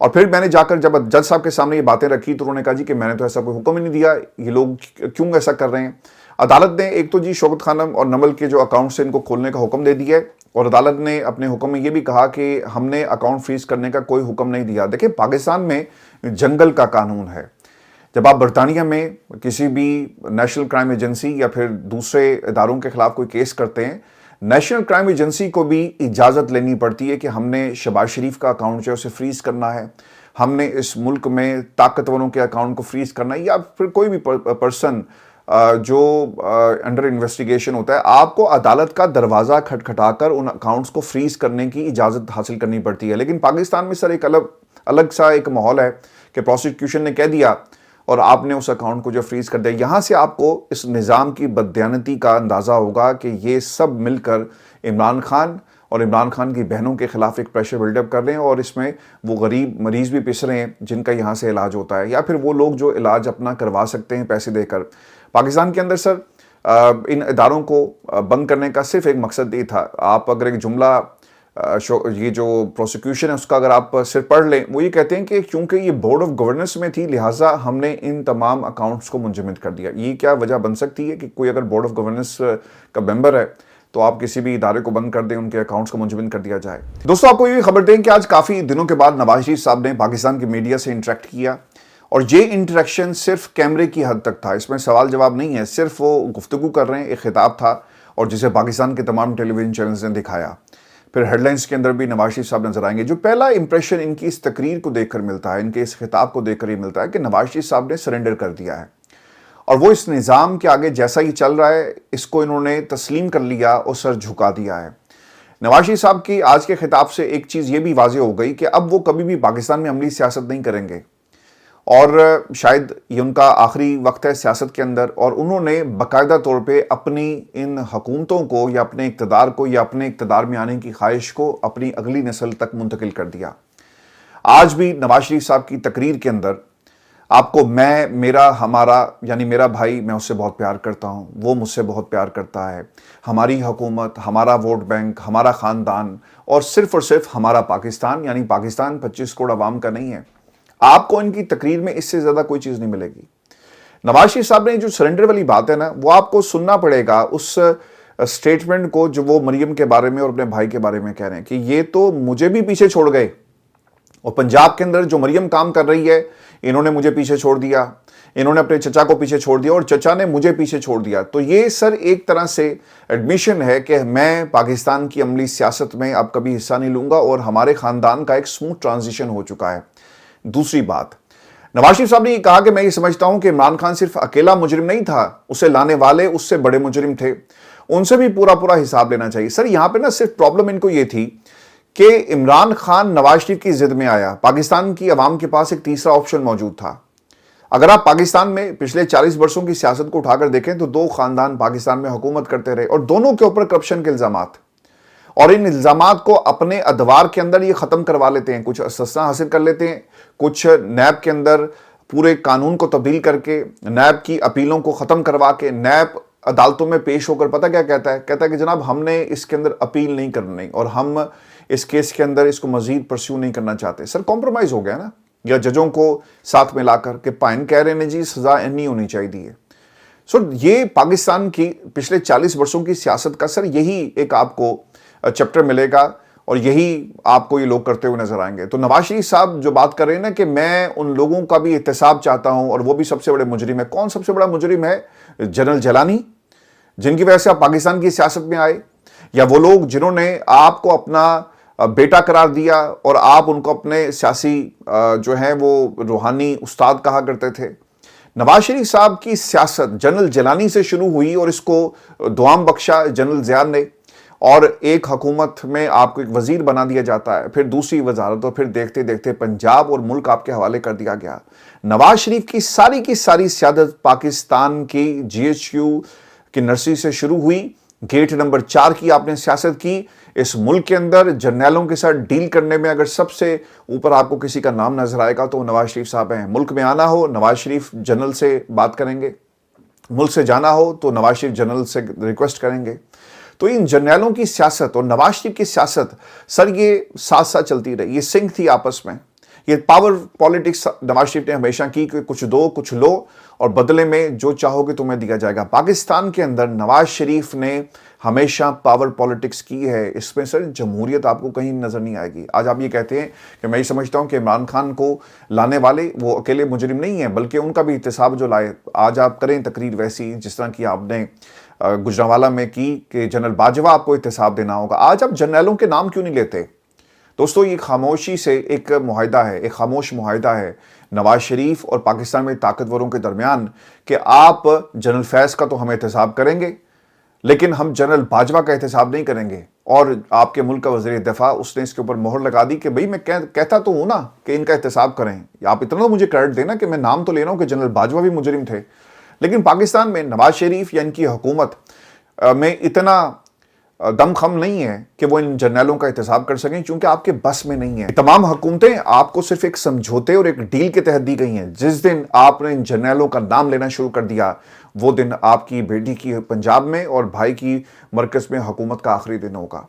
اور پھر میں نے جا کر جب جج صاحب کے سامنے یہ باتیں رکھی تو انہوں نے کہا جی کہ میں نے تو ایسا کوئی حکم ہی نہیں دیا, یہ لوگ کیوں ایسا کر رہے ہیں. عدالت نے ایک تو جی شوکت خانم اور نمل کے جو اکاؤنٹس ہیں ان کو کھولنے کا حکم دے دیا ہے, اور عدالت نے اپنے حکم میں یہ بھی کہا کہ ہم نے اکاؤنٹ فریز کرنے کا کوئی حکم نہیں دیا. دیکھیں پاکستان میں جنگل کا قانون ہے. جب آپ برطانیہ میں کسی بھی نیشنل کرائم ایجنسی یا پھر دوسرے اداروں کے خلاف کوئی کیس کرتے ہیں, نیشنل کرائم ایجنسی کو بھی اجازت لینی پڑتی ہے کہ ہم نے شہباز شریف کا اکاؤنٹ جو ہے اسے فریز کرنا ہے, ہم نے اس ملک میں طاقتوروں کے اکاؤنٹ کو فریز کرنا ہے, یا پھر کوئی بھی پرسن جو انڈر انویسٹیگیشن ہوتا ہے, آپ کو عدالت کا دروازہ کھٹکھٹا کر ان اکاؤنٹس کو فریز کرنے کی اجازت حاصل کرنی پڑتی ہے. لیکن پاکستان میں سر ایک الگ سا ایک ماحول ہے کہ پروسیکیوشن نے کہہ دیا اور آپ نے اس اکاؤنٹ کو جو فریز کر دیا. یہاں سے آپ کو اس نظام کی بددیانتی کا اندازہ ہوگا کہ یہ سب مل کر عمران خان اور عمران خان کی بہنوں کے خلاف ایک پریشر بلڈ اپ کر رہے ہیں, اور اس میں وہ غریب مریض بھی پس رہے ہیں جن کا یہاں سے علاج ہوتا ہے, یا پھر وہ لوگ جو علاج اپنا کروا سکتے ہیں پیسے دے کر. پاکستان کے اندر سر ان اداروں کو بند کرنے کا صرف ایک مقصد یہ تھا. آپ اگر ایک جملہ یہ جو پروسیکیوشن ہے اس کا اگر آپ صرف پڑھ لیں, وہ یہ کہتے ہیں کہ چونکہ یہ بورڈ آف گورننس میں تھی لہٰذا ہم نے ان تمام اکاؤنٹس کو منجمد کر دیا. یہ کیا وجہ بن سکتی ہے کہ کوئی اگر بورڈ آف گورننس کا ممبر ہے تو آپ کسی بھی ادارے کو بند کر دیں, ان کے اکاؤنٹس کو منجمد کر دیا جائے. دوستو آپ کو یہ خبر دیں کہ آج کافی دنوں کے بعد نواز شریف صاحب نے پاکستان کی میڈیا سے انٹریکٹ کیا, اور یہ انٹریکشن صرف کیمرے کی حد تک تھا, اس میں سوال جواب نہیں ہے, صرف وہ گفتگو کر رہے ہیں, ایک خطاب تھا اور جسے پاکستان کے تمام ٹیلی ویژن چینلز نے دکھایا. پھر ہیڈ لائنز کے اندر بھی نواز شریف صاحب نظر آئیں گے. جو پہلا امپریشن ان کی اس تقریر کو دیکھ کر ملتا ہے, ان کے اس خطاب کو دیکھ کر ہی ملتا ہے کہ نواز شریف صاحب نے سرنڈر کر دیا ہے, اور وہ اس نظام کے آگے جیسا ہی چل رہا ہے اس کو انہوں نے تسلیم کر لیا اور سر جھکا دیا ہے. نواز شریف صاحب کی آج کے خطاب سے ایک چیز یہ بھی واضح ہو گئی کہ اب وہ کبھی بھی پاکستان میں عملی سیاست نہیں کریں گے, اور شاید یہ ان کا آخری وقت ہے سیاست کے اندر, اور انہوں نے باقاعدہ طور پہ اپنی ان حکومتوں کو یا اپنے اقتدار کو یا اپنے اقتدار میں آنے کی خواہش کو اپنی اگلی نسل تک منتقل کر دیا. آج بھی نواز شریف صاحب کی تقریر کے اندر آپ کو میں, میرا, ہمارا, یعنی میرا بھائی میں اس سے بہت پیار کرتا ہوں, وہ مجھ سے بہت پیار کرتا ہے, ہماری حکومت, ہمارا ووٹ بینک, ہمارا خاندان, اور صرف ہمارا پاکستان, یعنی پاکستان 25 کروڑ عوام کا نہیں ہے. آپ کو ان کی تقریر میں اس سے زیادہ کوئی چیز نہیں ملے گی. نواز شریف صاحب نے جو سرنڈر والی بات ہے نا, وہ آپ کو سننا پڑے گا اس سٹیٹمنٹ کو جو وہ مریم کے بارے میں اور اپنے بھائی کے بارے میں کہہ رہے ہیں کہ یہ تو مجھے بھی پیچھے چھوڑ گئے, اور پنجاب کے اندر جو مریم کام کر رہی ہے انہوں نے مجھے پیچھے چھوڑ دیا, انہوں نے اپنے چچا کو پیچھے چھوڑ دیا اور چچا نے مجھے پیچھے چھوڑ دیا. تو یہ سر ایک طرح سے ایڈمیشن ہے کہ میں پاکستان کی عملی سیاست میں اب کبھی حصہ نہیں لوں گا, اور ہمارے خاندان کا ایک سموتھ ٹرانزیشن ہو چکا ہے. دوسری بات, نواز شریف صاحب نے یہ کہا کہ میں یہ سمجھتا ہوں کہ عمران خان صرف اکیلا مجرم نہیں تھا, اسے لانے والے اس سے بڑے مجرم تھے, ان سے بھی پورا حساب لینا چاہیے. سر یہاں پہ نا صرف پرابلم ان کو یہ تھی کہ عمران خان نواز شریف کی ضد میں آیا. پاکستان کی عوام کے پاس ایک تیسرا آپشن موجود تھا. اگر آپ پاکستان میں پچھلے 40 برسوں کی سیاست کو اٹھا کر دیکھیں تو 2 خاندان پاکستان میں حکومت کرتے رہے, اور دونوں کے اوپر کرپشن کے الزامات, اور ان الزامات کو اپنے ادوار کے اندر یہ ختم کروا لیتے ہیں, کچھ استثناء حاصل کر لیتے ہیں, کچھ نیب کے اندر پورے قانون کو تبدیل کر کے, نیب کی اپیلوں کو ختم کروا کے, نیب عدالتوں میں پیش ہو کر پتہ کیا کہتا ہے کہ جناب ہم نے اس کے اندر اپیل نہیں کرنی اور ہم اس کیس کے اندر اس کو مزید پرسیو نہیں کرنا چاہتے. سر کمپرومائز ہو گیا نا, یا ججوں کو ساتھ میں لا کر کہ پائن کہہ رہے ہیں جی سزا نہیں ہونی چاہیے. سو یہ پاکستان کی پچھلے 40 برسوں کی سیاست کا سر یہی ایک آپ کو چیپٹر ملے گا, اور یہی آپ کو یہ لوگ کرتے ہوئے نظر آئیں گے. تو نواز شریف صاحب جو بات کر رہے ہیں نا کہ میں ان لوگوں کا بھی احتساب چاہتا ہوں اور وہ بھی سب سے بڑے مجرم ہے. کون سب سے بڑا مجرم ہے؟ جنرل جیلانی, جن کی وجہ سے آپ پاکستان کی سیاست میں آئے, یا وہ لوگ جنہوں نے آپ کو اپنا بیٹا قرار دیا اور آپ ان کو اپنے سیاسی جو ہیں وہ روحانی استاد کہا کرتے تھے. نواز شریف صاحب کی سیاست جنرل جیلانی سے شروع ہوئی اور اس کو دوام بخشا جنرل ضیاء نے, اور ایک حکومت میں آپ کو ایک وزیر بنا دیا جاتا ہے, پھر دوسری وزارت, اور پھر دیکھتے دیکھتے پنجاب اور ملک آپ کے حوالے کر دیا گیا. نواز شریف کی ساری سیادت پاکستان کی GHQ کی نرسری سے شروع ہوئی. گیٹ نمبر 4 کی آپ نے سیاست کی. اس ملک کے اندر جرنیلوں کے ساتھ ڈیل کرنے میں اگر سب سے اوپر آپ کو کسی کا نام نظر آئے گا تو نواز شریف صاحب ہیں. ملک میں آنا ہو نواز شریف جنرل سے بات کریں گے, ملک سے جانا ہو تو نواز شریف جنرل سے ریکویسٹ کریں گے. تو ان جرنیلوں کی سیاست اور نواز شریف کی سیاست سر یہ ساتھ چلتی رہی, یہ سنک تھی آپس میں. یہ پاور پالیٹکس نواز شریف نے ہمیشہ کی کہ کچھ دو کچھ لو اور بدلے میں جو چاہو گے تمہیں دیا جائے گا. پاکستان کے اندر نواز شریف نے ہمیشہ پاور پالیٹکس کی ہے. اس میں سر جمہوریت آپ کو کہیں نظر نہیں آئے گی. آج آپ یہ کہتے ہیں کہ میں یہ سمجھتا ہوں کہ عمران خان کو لانے والے وہ اکیلے مجرم نہیں ہیں بلکہ ان کا بھی احتساب جو لائے. آج آپ کریں تقریر ویسی جس طرح کی آپ نے گجرانوالہ میں کی کہ جنرل باجوہ آپ کو احتساب دینا ہوگا. آج آپ جنرلوں کے نام کیوں نہیں لیتے؟ دوستو یہ خاموشی سے ایک معاہدہ ہے, ایک خاموش معاہدہ ہے نواز شریف اور پاکستان میں طاقتوروں کے درمیان کہ آپ جنرل فیض کا تو ہم احتساب کریں گے لیکن ہم جنرل باجوہ کا احتساب نہیں کریں گے. اور آپ کے ملک کا وزیر دفاع اس نے اس کے اوپر مہر لگا دی کہ بھئی میں کہتا تو ہوں نا کہ ان کا احتساب کریں. آپ اتنا تو مجھے کریڈٹ دینا کہ میں نام تو لے رہا ہوں کہ جنرل باجوہ بھی مجرم تھے, لیکن پاکستان میں نواز شریف یا ان کی حکومت میں اتنا دم خم نہیں ہے کہ وہ ان جرنیلوں کا احتساب کر سکیں چونکہ آپ کے بس میں نہیں ہے. تمام حکومتیں آپ کو صرف ایک سمجھوتے اور ایک ڈیل کے تحت دی گئی ہیں. جس دن آپ نے ان جرنیلوں کا نام لینا شروع کر دیا وہ دن آپ کی بیٹی کی پنجاب میں اور بھائی کی مرکز میں حکومت کا آخری دن ہوگا.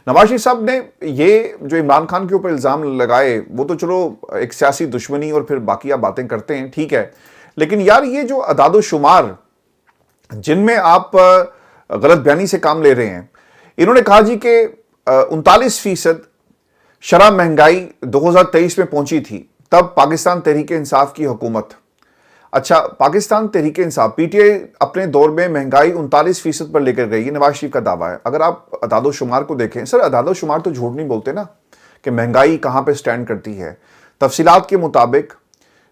نواز شریف صاحب نے یہ جو عمران خان کے اوپر الزام لگائے وہ تو چلو ایک سیاسی دشمنی اور پھر باقی آپ باتیں کرتے ہیں, ٹھیک ہے, لیکن یار یہ جو اعداد و شمار جن میں آپ غلط بیانی سے کام لے رہے ہیں, انہوں نے کہا جی کہ 39% شرح مہنگائی 2023 میں پہنچی تھی تب پاکستان تحریک انصاف کی حکومت. اچھا, Pakistan Tehreek Insaf P T I اپنے دور میں مہنگائی 39% پر لے کر گئی, یہ نواز شریف کا دعویٰ ہے. اگر آپ اعداد و شمار کو دیکھیں, سر اعداد و شمار تو جھوٹ نہیں بولتے نا کہ مہنگائی کہاں پہ سٹینڈ کرتی ہے. تفصیلات کے مطابق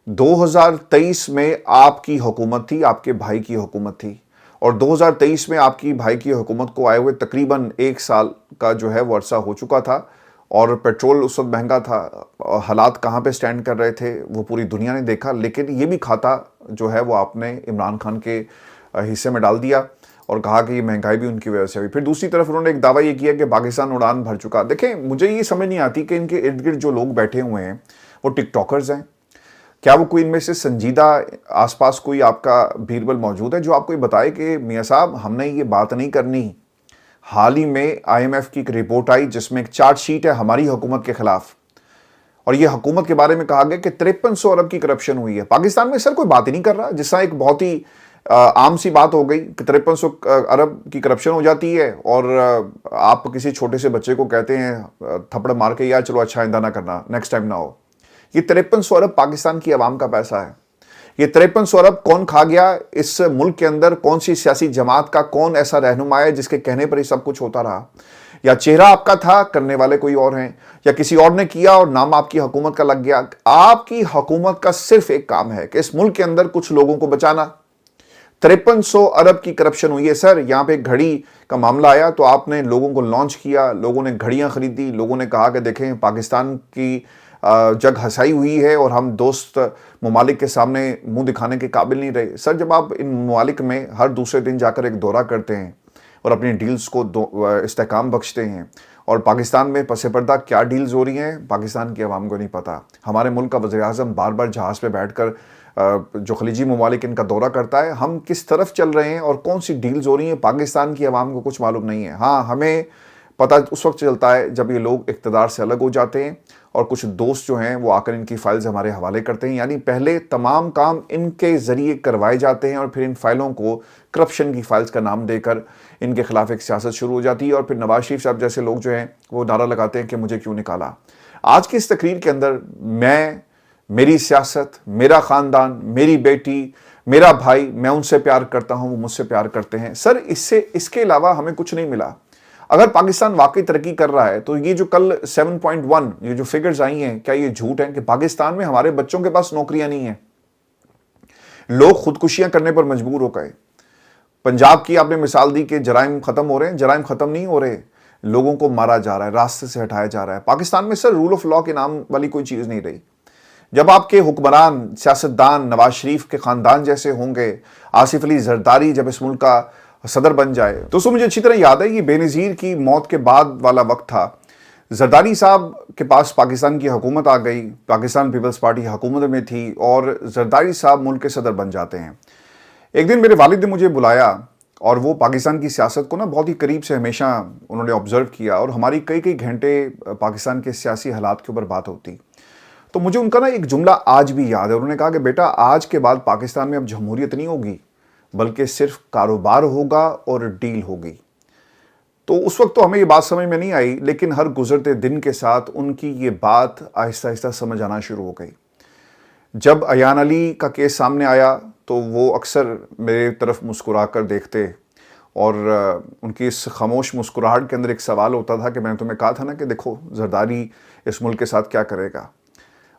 2023 میں آپ کی حکومت تھی, آپ کے بھائی کی حکومت تھی, اور 2023 میں آپ کی بھائی کی حکومت کو آئے ہوئے تقریباً 1 سال کا جو ہے وہ عرصہ ہو چکا تھا, اور پیٹرول اس وقت مہنگا تھا. حالات کہاں پہ سٹینڈ کر رہے تھے وہ پوری دنیا نے دیکھا, لیکن یہ بھی کھاتا جو ہے وہ آپ نے عمران خان کے حصے میں ڈال دیا اور کہا کہ یہ مہنگائی بھی ان کی وجہ سے ہوئی. پھر دوسری طرف انہوں نے ایک دعویٰ یہ کیا کہ پاکستان اڑان بھر چکا. دیکھیں مجھے یہ سمجھ نہیں آتی کہ ان کے ارد گرد جو لوگ بیٹھے ہوئے ہیں وہ ٹک ٹاکرز ہیں. کیا وہ کوئی ان میں سے سنجیدہ آس پاس کوئی آپ کا بیربل موجود ہے جو آپ کو یہ بتائے کہ میاں صاحب ہم نے یہ بات نہیں کرنی؟ حال ہی میں آئی ایم ایف کی ایک رپورٹ آئی جس میں ایک چارج شیٹ ہے ہماری حکومت کے خلاف, اور یہ حکومت کے بارے میں کہا گیا کہ 5300 ارب کی کرپشن ہوئی ہے. پاکستان میں سر کوئی بات ہی نہیں کر رہا, جس طرح ایک بہت ہی عام سی بات ہو گئی کہ 5300 ارب کی کرپشن ہو جاتی ہے, اور آپ کسی چھوٹے سے بچے کو کہتے ہیں تھپڑ مار کے یار چلو اچھا آئندہ نہ کرنا, نیکسٹ ٹائم نہ ہو. یہ 5300 ارب پاکستان کی عوام کا پیسہ ہے. یہ 5300 ارب کون کھا گیا اس ملک کے اندر؟ کون سی سیاسی جماعت کا کون ایسا رہنما ہے جس کے کہنے پر ہی سب کچھ ہوتا رہا؟ یا چہرہ آپ کا تھا, کرنے والے کوئی اور ہیں, یا کسی اور نے کیا اور نام آپ کی حکومت کا لگ گیا؟ آپ کی حکومت کا صرف ایک کام ہے کہ اس ملک کے اندر کچھ لوگوں کو بچانا. 5300 ارب کی کرپشن ہوئی ہے سر. یہاں پہ گھڑی کا معاملہ آیا تو آپ نے لوگوں کو لانچ کیا, لوگوں نے گھڑیاں خریدی, لوگوں نے کہا کہ دیکھیں پاکستان کی جگ ہسائی ہوئی ہے اور ہم دوست ممالک کے سامنے منہ دکھانے کے قابل نہیں رہے. سر جب آپ ان ممالک میں ہر دوسرے دن جا کر ایک دورہ کرتے ہیں اور اپنی ڈیلز کو استحکام بخشتے ہیں, اور پاکستان میں پس پردہ کیا ڈیلز ہو رہی ہیں پاکستان کی عوام کو نہیں پتا. ہمارے ملک کا وزیر اعظم بار بار جہاز پہ بیٹھ کر جو خلیجی ممالک ان کا دورہ کرتا ہے, ہم کس طرف چل رہے ہیں اور کون سی ڈیلز ہو رہی ہیں پاکستان کی عوام کو کچھ معلوم نہیں ہے. ہاں ہمیں پتہ اس وقت چلتا ہے جب یہ لوگ اقتدار سے الگ ہو جاتے ہیں اور کچھ دوست جو ہیں وہ آ کر ان کی فائلز ہمارے حوالے کرتے ہیں. یعنی پہلے تمام کام ان کے ذریعے کروائے جاتے ہیں اور پھر ان فائلوں کو کرپشن کی فائلز کا نام دے کر ان کے خلاف ایک سیاست شروع ہو جاتی ہے, اور پھر نواز شریف صاحب جیسے لوگ جو ہیں وہ نعرہ لگاتے ہیں کہ مجھے کیوں نکالا. آج کی اس تقریر کے اندر میں, میری سیاست, میرا خاندان, میری بیٹی, میرا بھائی, میں ان سے پیار کرتا ہوں, وہ مجھ سے پیار کرتے ہیں. سر اس کے علاوہ ہمیں کچھ نہیں ملا. اگر پاکستان واقعی ترقی کر رہا ہے تو یہ جو کل 7.1 یہ جو فگرز آئی ہیں, کیا یہ جھوٹ ہیں کہ پاکستان میں ہمارے بچوں کے پاس نوکریاں نہیں ہیں؟ لوگ خودکشیاں کرنے پر مجبور ہو گئے. پنجاب کی آپ نے مثال دی کہ جرائم ختم ہو رہے ہیں, جرائم ختم نہیں ہو رہے, لوگوں کو مارا جا رہا ہے, راستے سے ہٹایا جا رہا ہے. پاکستان میں سر رول آف لا کے نام والی کوئی چیز نہیں رہی. جب آپ کے حکمران سیاستدان نواز شریف کے خاندان جیسے ہوں گے, آصف علی زرداری جب اس ملک کا صدر بن جائے, دوستوں مجھے اچھی طرح یاد ہے یہ بے نظیر کی موت کے بعد والا وقت تھا. زرداری صاحب کے پاس پاکستان کی حکومت آ گئی, پاکستان پیپلز پارٹی حکومت میں تھی, اور زرداری صاحب ملک کے صدر بن جاتے ہیں. ایک دن میرے والد نے مجھے بلایا اور وہ پاکستان کی سیاست کو نا بہت ہی قریب سے ہمیشہ انہوں نے آبزرو کیا, اور ہماری کئی گھنٹے پاکستان کے سیاسی حالات کے اوپر بات ہوتی. تو مجھے ان کا نا ایک جملہ آج بھی یاد ہے. انہوں نے کہا کہ بیٹا آج کے بعد پاکستان میں اب جمہوریت نہیں ہوگی بلکہ صرف کاروبار ہوگا اور ڈیل ہوگی. تو اس وقت تو ہمیں یہ بات سمجھ میں نہیں آئی, لیکن ہر گزرتے دن کے ساتھ ان کی یہ بات آہستہ آہستہ سمجھ آنا شروع ہو گئی. جب ایان علی کا کیس سامنے آیا تو وہ اکثر میرے طرف مسکرا کر دیکھتے اور ان کی اس خاموش مسکراہٹ کے اندر ایک سوال ہوتا تھا کہ میں نے تمہیں کہا تھا نا کہ دیکھو زرداری اس ملک کے ساتھ کیا کرے گا.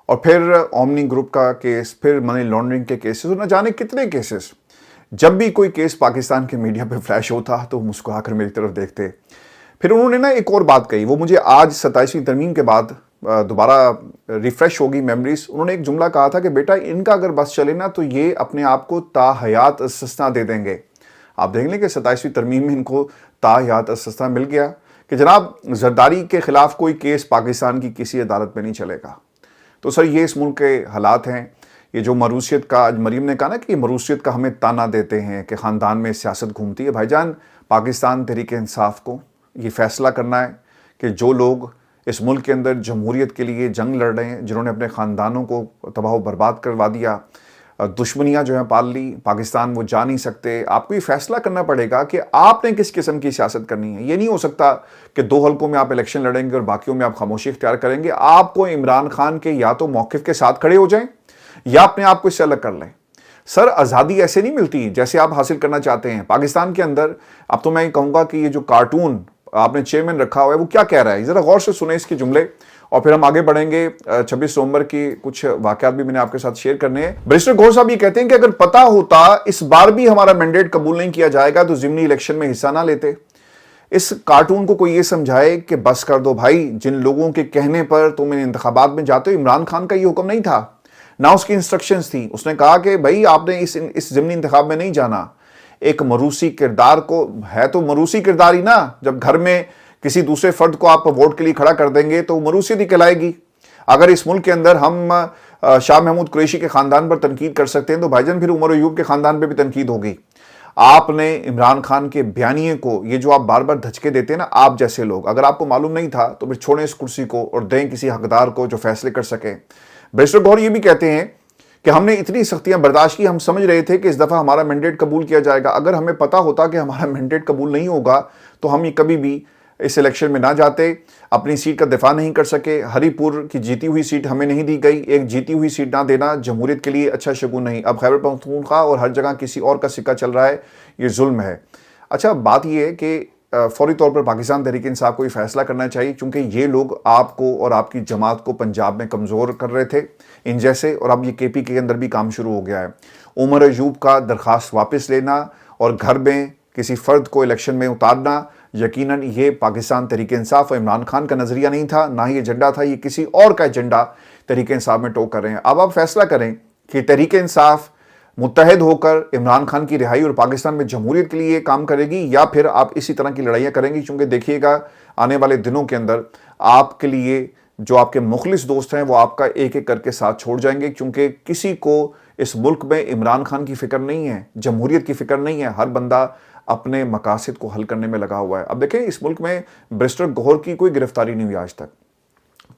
اور پھر اومنی گروپ کا کیس, پھر منی لانڈرنگ کے کیسز, اور نہ جانے کتنے کیسز. جب بھی کوئی کیس پاکستان کے میڈیا پہ فلیش ہوتا تو مسکرا کر میری طرف دیکھتے. پھر انہوں نے نا ایک اور بات کہی, وہ مجھے آج 27ویں ترمیم کے بعد دوبارہ ریفریش ہوگی میموریز. انہوں نے ایک جملہ کہا تھا کہ بیٹا ان کا اگر بس چلے نا تو یہ اپنے آپ کو تا حیات استثناء دے دیں گے. آپ دیکھ لیں کہ 27ویں ترمیم میں ان کو تا حیات استثناء مل گیا کہ جناب زرداری کے خلاف کوئی کیس پاکستان کی کسی عدالت میں نہیں چلے گا. تو سر یہ اس ملک کے حالات ہیں. یہ جو مروثیت کا, آج مریم نے کہا نا کہ یہ مروثیت کا ہمیں تانا دیتے ہیں کہ خاندان میں سیاست گھومتی ہے. بھائی جان, پاکستان تحریک انصاف کو یہ فیصلہ کرنا ہے کہ جو لوگ اس ملک کے اندر جمہوریت کے لیے جنگ لڑ رہے ہیں, جنہوں نے اپنے خاندانوں کو تباہ و برباد کروا دیا, دشمنیاں جو ہیں پال لی, پاکستان وہ جا نہیں سکتے. آپ کو یہ فیصلہ کرنا پڑے گا کہ آپ نے کس قسم کی سیاست کرنی ہے. یہ نہیں ہو سکتا کہ 2 حلقوں میں آپ الیکشن لڑیں گے اور باقیوں میں آپ خاموشی اختیار کریں گے. آپ کو عمران خان کے یا تو موقف کے ساتھ کھڑے ہو جائیں یا اپنے آپ کو اس سے الگ کر لیں. سر آزادی ایسے نہیں ملتی جیسے آپ حاصل کرنا چاہتے ہیں. پاکستان کے اندر اب تو میں یہ کہوں گا کہ یہ جو کارٹون آپ نے چیئرمین رکھا ہوا ہے وہ کیا کہہ رہا ہے, ذرا غور سے سنیں اس کے جملے اور پھر ہم آگے بڑھیں گے. 26 نومبر کی کچھ واقعات بھی میں نے آپ کے ساتھ شیئر کرنے ہیں. بیرسٹر گوہر صاحب یہ کہتے ہیں کہ اگر پتہ ہوتا اس بار بھی ہمارا مینڈیٹ قبول نہیں کیا جائے گا تو ضمنی الیکشن میں حصہ نہ لیتے. اس کارٹون کو کوئی یہ سمجھائے کہ بس کر دو بھائی, جن لوگوں کے کہنے پر تم ان انتخابات میں جاتے ہو, عمران خان کا یہ حکم نہیں تھا, نہ اس کی انسٹرکشنز تھی. اس نے کہا کہ بھائی آپ نے اس ضمنی انتخاب میں نہیں جانا. ایک مروسی کردار کو, ہے تو مروسی کردار ہی نا, جب گھر میں کسی دوسرے فرد کو آپ ووٹ کے لیے کھڑا کر دیں گے تو مروسیت ہی کہلائے گی. اگر اس ملک کے اندر ہم شاہ محمود قریشی کے خاندان پر تنقید کر سکتے ہیں تو بھائی جان پھر عمر ایوب کے خاندان پہ بھی تنقید ہوگی. آپ نے عمران خان کے بیانیے کو, یہ جو آپ بار بار دھچکے دیتے ہیں نا, آپ جیسے لوگ, اگر آپ کو معلوم نہیں تھا تو پھر چھوڑیں اس کرسی کو اور دیں کسی حقدار کو جو فیصلے کر سکے. بیرسٹر گوہر یہ بھی کہتے ہیں کہ ہم نے اتنی سختیاں برداشت کی, ہم سمجھ رہے تھے کہ اس دفعہ ہمارا مینڈیٹ قبول کیا جائے گا. اگر ہمیں پتا ہوتا کہ ہمارا مینڈیٹ قبول نہیں ہوگا تو ہم یہ کبھی بھی اس الیکشن میں نہ جاتے. اپنی سیٹ کا دفاع نہیں کر سکے. ہری پور کی جیتی ہوئی سیٹ ہمیں نہیں دی گئی. ایک جیتی ہوئی سیٹ نہ دینا جمہوریت کے لیے اچھا شگون نہیں. اب خیبر پختونخوا اور ہر جگہ کسی اور کا سکہ چل رہا ہے, یہ ظلم ہے. اچھا بات یہ ہے کہ فوری طور پر پاکستان تحریک انصاف کو یہ فیصلہ کرنا چاہیے, کیونکہ یہ لوگ آپ کو اور آپ کی جماعت کو پنجاب میں کمزور کر رہے تھے ان جیسے, اور اب یہ کے پی کے اندر بھی کام شروع ہو گیا ہے. عمر ایوب کا درخواست واپس لینا اور گھر میں کسی فرد کو الیکشن میں اتارنا, یقیناً یہ پاکستان تحریک انصاف اور عمران خان کا نظریہ نہیں تھا, نہ ہی ایجنڈا تھا. یہ کسی اور کا ایجنڈا تحریک انصاف میں ٹوک کر رہے ہیں. اب آپ فیصلہ کریں کہ تحریک انصاف متحد ہو کر عمران خان کی رہائی اور پاکستان میں جمہوریت کے لیے کام کرے گی, یا پھر آپ اسی طرح کی لڑائیاں کریں گی. کیونکہ دیکھیے گا آنے والے دنوں کے اندر آپ کے لیے جو آپ کے مخلص دوست ہیں وہ آپ کا ایک ایک کر کے ساتھ چھوڑ جائیں گے, کیونکہ کسی کو اس ملک میں عمران خان کی فکر نہیں ہے, جمہوریت کی فکر نہیں ہے. ہر بندہ اپنے مقاصد کو حل کرنے میں لگا ہوا ہے. اب دیکھیں اس ملک میں بیرسٹر گوہر کی کوئی گرفتاری نہیں ہوئی آج تک,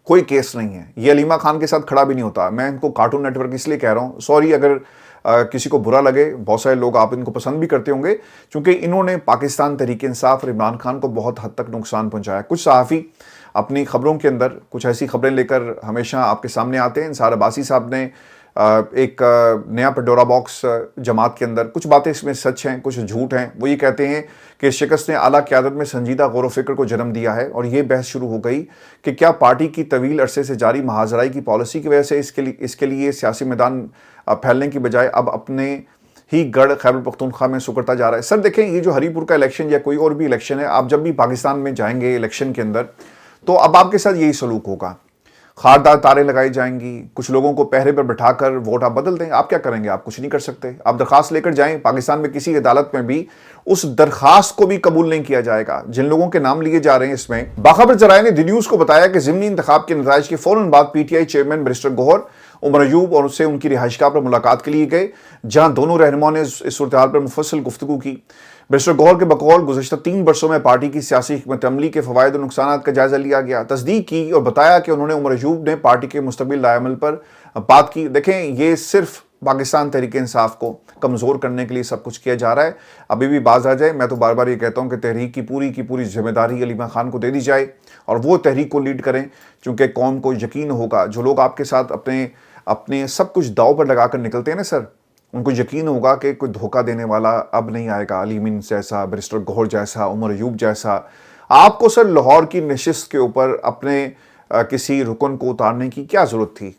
کوئی کیس نہیں ہے. یہ علیمہ خان کے ساتھ کھڑا بھی نہیں ہوتا. میں ان کو کارٹون نیٹ ورک اس لیے کہہ رہا ہوں, سوری اگر کسی کو برا لگے, بہت سارے لوگ آپ ان کو پسند بھی کرتے ہوں گے, کیونکہ انہوں نے پاکستان تحریک انصاف اور عمران خان کو بہت حد تک نقصان پہنچایا. کچھ صحافی اپنی خبروں کے اندر کچھ ایسی خبریں لے کر ہمیشہ آپ کے سامنے آتے ہیں. انصار عباسی صاحب نے ایک نیا پنڈورا باکس جماعت کے اندر, کچھ باتیں اس میں سچ ہیں کچھ جھوٹ ہیں. وہ یہ کہتے ہیں کہ شکست نے اعلیٰ قیادت میں سنجیدہ غور و فکر کو جنم دیا ہے, اور یہ بحث شروع ہو گئی کہ کیا پارٹی کی طویل عرصے سے جاری محاذرائی کی پالیسی کی وجہ سے اس کے لیے سیاسی میدان پھیلنے کی بجائے اب اپنے ہی گڑھ خیبر پختونخوا میں سکڑتا جا رہا ہے. سر دیکھیں یہ جو ہری پور کا الیکشن یا کوئی اور بھی الیکشن ہے, آپ جب بھی پاکستان میں جائیں گے الیکشن کے اندر تو اب آپ کے ساتھ یہی سلوک ہوگا. خاردار تاریں لگائی جائیں گی, کچھ لوگوں کو پہرے پر بٹھا کر ووٹ آپ بدل دیں. آپ کیا کریں گے؟ آپ کچھ نہیں کر سکتے. آپ درخواست لے کر جائیں, پاکستان میں کسی عدالت میں بھی اس درخواست کو بھی قبول نہیں کیا جائے گا. جن لوگوں کے نام لیے جا رہے ہیں اس میں, باخبر ذرائع نے دی نیوز کو بتایا کہ ضمنی انتخاب کے نتائج کے فوراً بعد PTI chairman barrister Gohar Omar Ayub اور اس سے ان کی رہائش گاہ پر ملاقات کے لیے گئے، جہاں دونوں رہنماؤں نے اس صورتحال پر مفصل گفتگو کی۔ بیرسٹر گوہر کے بقول گزشتہ 3 برسوں میں پارٹی کی سیاسی حکمت عملی کے فوائد و نقصانات کا جائزہ لیا گیا، تصدیق کی اور بتایا کہ انہوں نے عمر ایوب نے پارٹی کے مستقبل لائے عمل پر بات کی۔ دیکھیں، یہ صرف پاکستان تحریک انصاف کو کمزور کرنے کے لیے سب کچھ کیا جا رہا ہے۔ ابھی بھی باز آ جائے، میں تو بار بار یہ کہتا ہوں کہ تحریک کی پوری ذمہ داری علی ماں خان کو دے دی جائے اور وہ تحریک کو لیڈ کریں، چونکہ قوم کو یقین ہوگا، جو لوگ آپ کے ساتھ اپنے سب کچھ داؤ پر لگا کر نکلتے ہیں نا سر، ان کو یقین ہوگا کہ کوئی دھوکہ دینے والا اب نہیں آئے گا، علی مین جیسا، بیرسٹر گوہر جیسا، عمر ایوب جیسا۔ آپ کو سر لاہور کی نشست کے اوپر اپنے کسی رکن کو اتارنے کی کیا ضرورت تھی؟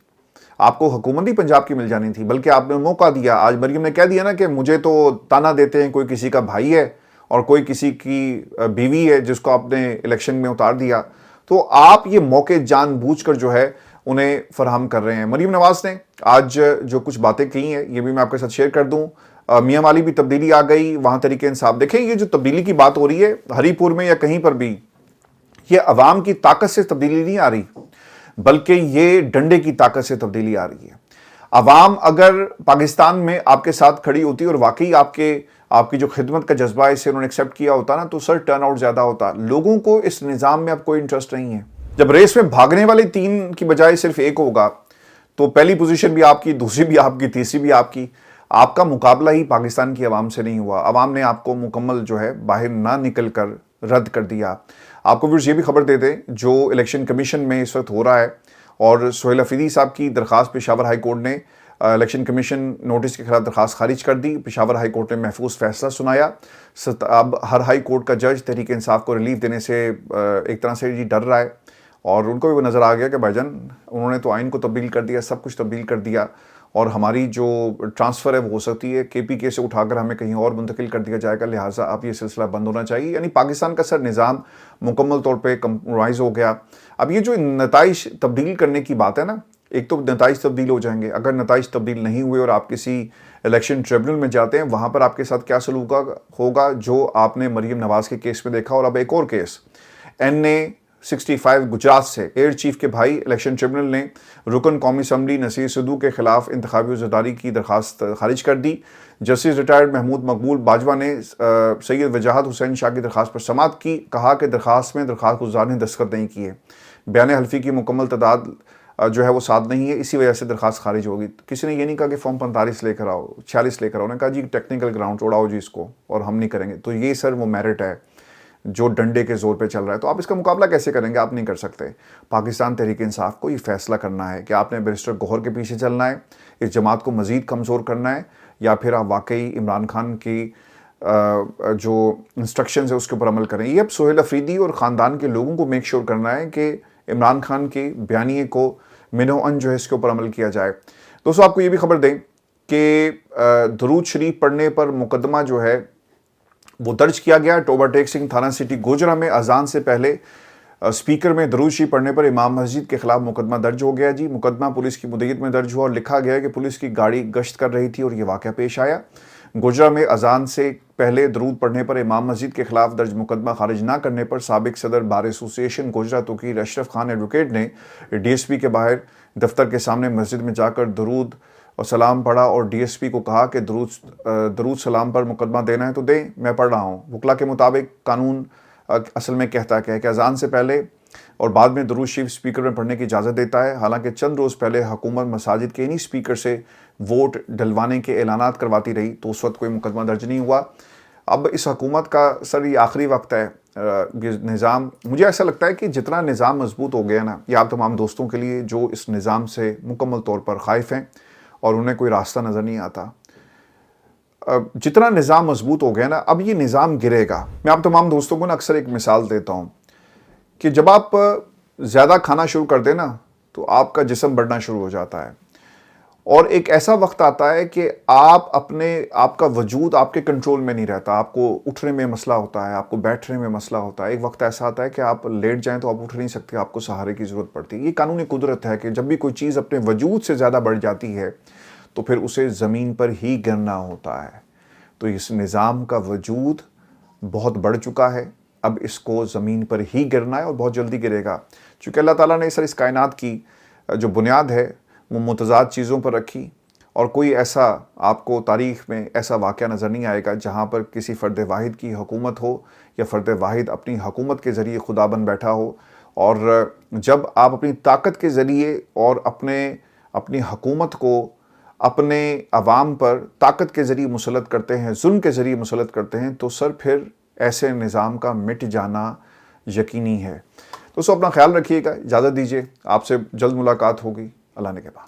آپ کو حکومت ہی پنجاب کی مل جانی تھی، بلکہ آپ نے موقع دیا۔ آج مریم نے کہہ دیا نا کہ مجھے تو تانا دیتے ہیں، کوئی کسی کا بھائی ہے اور کوئی کسی کی بیوی ہے جس کو آپ نے الیکشن میں اتار دیا، تو آپ یہ موقع جان بوجھ کر جو ہے انہیں فراہم کر رہے ہیں۔ مریم نواز نے آج جو کچھ باتیں کی ہیں یہ بھی میں آپ کے ساتھ شیئر کر دوں۔ میاں والی بھی تبدیلی آ گئی، وہاں تحریک انصاف۔ دیکھیں، یہ جو تبدیلی کی بات ہو رہی ہے ہری پور میں یا کہیں پر بھی، یہ عوام کی طاقت سے تبدیلی نہیں آ رہی، بلکہ یہ ڈنڈے کی طاقت سے تبدیلی آ رہی ہے۔ عوام اگر پاکستان میں آپ کے ساتھ کھڑی ہوتی اور واقعی آپ کی جو خدمت کا جذبہ ہے اسے انہوں نے ایکسیپٹ کیا ہوتا نا، تو سر ٹرن آؤٹ زیادہ ہوتا۔ لوگوں کو اس نظام میں اب کوئی انٹرسٹ نہیں ہے۔ جب ریس میں بھاگنے والے 3 کی بجائے صرف 1 ہوگا تو پہلی پوزیشن بھی آپ کی، دوسری بھی آپ کی، تیسری بھی آپ کی۔ آپ کا مقابلہ ہی پاکستان کی عوام سے نہیں ہوا۔ عوام نے آپ کو مکمل جو ہے باہر نہ نکل کر رد کر دیا۔ آپ کو ویورز یہ بھی خبر دے دیں، جو الیکشن کمیشن میں اس وقت ہو رہا ہے اور سہیل افریدی صاحب کی درخواست پشاور ہائی کورٹ نے الیکشن کمیشن نوٹس کے خلاف درخواست خارج کر دی۔ پشاور ہائی کورٹ نے محفوظ فیصلہ سنایا۔ اب ہر ہائی کورٹ کا جج تحریک انصاف کو ریلیف دینے سے ایک طرح سے ڈر رہا ہے، اور ان کو بھی وہ نظر آ گیا کہ بھائی جان انہوں نے تو آئین کو تبدیل کر دیا، سب کچھ تبدیل کر دیا، اور ہماری جو ٹرانسفر ہے وہ ہو سکتی ہے KPK سے اٹھا کر ہمیں کہیں اور منتقل کر دیا جائے گا، لہٰذا اب یہ سلسلہ بند ہونا چاہیے۔ یعنی پاکستان کا سر نظام مکمل طور پہ کمپرومائز ہو گیا۔ اب یہ جو نتائج تبدیل کرنے کی بات ہے نا، ایک تو نتائج تبدیل ہو جائیں گے، اگر نتائج تبدیل نہیں ہوئے اور آپ کسی الیکشن ٹریبونل میں جاتے ہیں، وہاں پر آپ کے ساتھ کیا سلوک ہوگا، جو آپ نے مریم نواز کے کیس میں دیکھا۔ اور اب ایک اور کیس، NA65 گجرات سے ایئر چیف کے بھائی، الیکشن ٹریبونل نے رکن قومی اسمبلی نصیر صدو کے خلاف انتخابی عزاداری کی درخواست خارج کر دی۔ جسٹس ریٹائرڈ محمود مقبول باجوہ نے سید وجاہت حسین شاہ کی درخواست پر سماعت کی، کہا کہ درخواست میں درخواست گزار نے دستخط نہیں کیے، بیان حلفی کی مکمل تعداد جو ہے وہ 7 نہیں ہے، اسی وجہ سے درخواست خارج ہوگی۔ کسی نے یہ نہیں کہا کہ فارم 45 لے کر آؤ، 46 لے کر آؤ، انہوں نے کہا جی ٹیکنیکل گراؤنڈ اڑاؤ جی اس کو، اور ہم نہیں کریں گے۔ تو یہ سر وہ میرٹ ہے جو ڈنڈے کے زور پہ چل رہا ہے۔ تو آپ اس کا مقابلہ کیسے کریں گے؟ آپ نہیں کر سکتے۔ پاکستان تحریک انصاف کو یہ فیصلہ کرنا ہے کہ آپ نے بیرسٹر گوہر کے پیچھے چلنا ہے، اس جماعت کو مزید کمزور کرنا ہے، یا پھر آپ واقعی عمران خان کی جو انسٹرکشنز ہے اس کے اوپر عمل کریں۔ یہ اب سہیل افریدی اور خاندان کے لوگوں کو میک شور کرنا ہے کہ عمران خان کے بیانیے کو منو ان جو ہے اس کے اوپر عمل کیا جائے۔ دوستو آپ کو یہ بھی خبر دیں کہ درود شریف پڑھنے پر مقدمہ جو ہے وہ درج کیا گیا۔ ٹوبہ ٹیک سنگھ تھانہ سٹی گوجرا میں اذان سے پہلے اسپیکر میں درود شریف پڑھنے پر امام مسجد کے خلاف مقدمہ درج ہو گیا جی۔ مقدمہ پولیس کی مدیریت میں درج ہوا اور لکھا گیا کہ پولیس کی گاڑی گشت کر رہی تھی اور یہ واقعہ پیش آیا۔ گوجرا میں اذان سے پہلے درود پڑھنے پر امام مسجد کے خلاف درج مقدمہ خارج نہ کرنے پر سابق صدر بار ایسوسی ایشن گوجرا توقیر اشرف خان ایڈوکیٹ نے DSP کے باہر دفتر کے سامنے مسجد میں جا کر درود اور سلام پڑھا اور DSP کو کہا کہ درود سلام پر مقدمہ دینا ہے تو دیں، میں پڑھ رہا ہوں۔ وکلا کے مطابق قانون اصل میں کہتا ہے کہ اذان سے پہلے اور بعد میں درود شریف اسپیکر میں پڑھنے کی اجازت دیتا ہے۔ حالانکہ چند روز پہلے حکومت مساجد کے انہی اسپیکر سے ووٹ ڈلوانے کے اعلانات کرواتی رہی، تو اس وقت کوئی مقدمہ درج نہیں ہوا۔ اب اس حکومت کا سر یہ آخری وقت ہے، یہ نظام، مجھے ایسا لگتا ہے کہ جتنا نظام مضبوط ہو گیا نا، یہ آپ تمام دوستوں کے لیے جو اس نظام سے مکمل طور پر خائف ہیں اور انہیں کوئی راستہ نظر نہیں آتا، جتنا نظام مضبوط ہو گیا نا، اب یہ نظام گرے گا۔ میں آپ تمام دوستوں کو نا اکثر ایک مثال دیتا ہوں کہ جب آپ زیادہ کھانا شروع کر دیں نا تو آپ کا جسم بڑھنا شروع ہو جاتا ہے، اور ایک ایسا وقت آتا ہے کہ آپ کا وجود آپ کے کنٹرول میں نہیں رہتا، آپ کو اٹھنے میں مسئلہ ہوتا ہے، آپ کو بیٹھنے میں مسئلہ ہوتا ہے۔ ایک وقت ایسا آتا ہے کہ آپ لیٹ جائیں تو آپ اٹھ نہیں سکتے، آپ کو سہارے کی ضرورت پڑتی ہے۔ یہ قانون قدرت ہے کہ جب بھی کوئی چیز اپنے وجود سے زیادہ بڑھ جاتی ہے تو پھر اسے زمین پر ہی گرنا ہوتا ہے۔ تو اس نظام کا وجود بہت بڑھ چکا ہے، اب اس کو زمین پر ہی گرنا ہے اور بہت جلدی گرے گا، چونکہ اللہ تعالیٰ نے سر اس کائنات کی جو بنیاد ہے وہ متضاد چیزوں پر رکھی، اور کوئی ایسا آپ کو تاریخ میں ایسا واقعہ نظر نہیں آئے گا جہاں پر کسی فرد واحد کی حکومت ہو یا فرد واحد اپنی حکومت کے ذریعے خدا بن بیٹھا ہو۔ اور جب آپ اپنی طاقت کے ذریعے اور اپنی حکومت کو اپنے عوام پر طاقت کے ذریعے مسلط کرتے ہیں، ظلم کے ذریعے مسلط کرتے ہیں، تو سر پھر ایسے نظام کا مٹ جانا یقینی ہے۔ تو اپنا خیال رکھیے گا، اجازت دیجیے، آپ سے جلد ملاقات ہوگی، اللہ نے کے بعد۔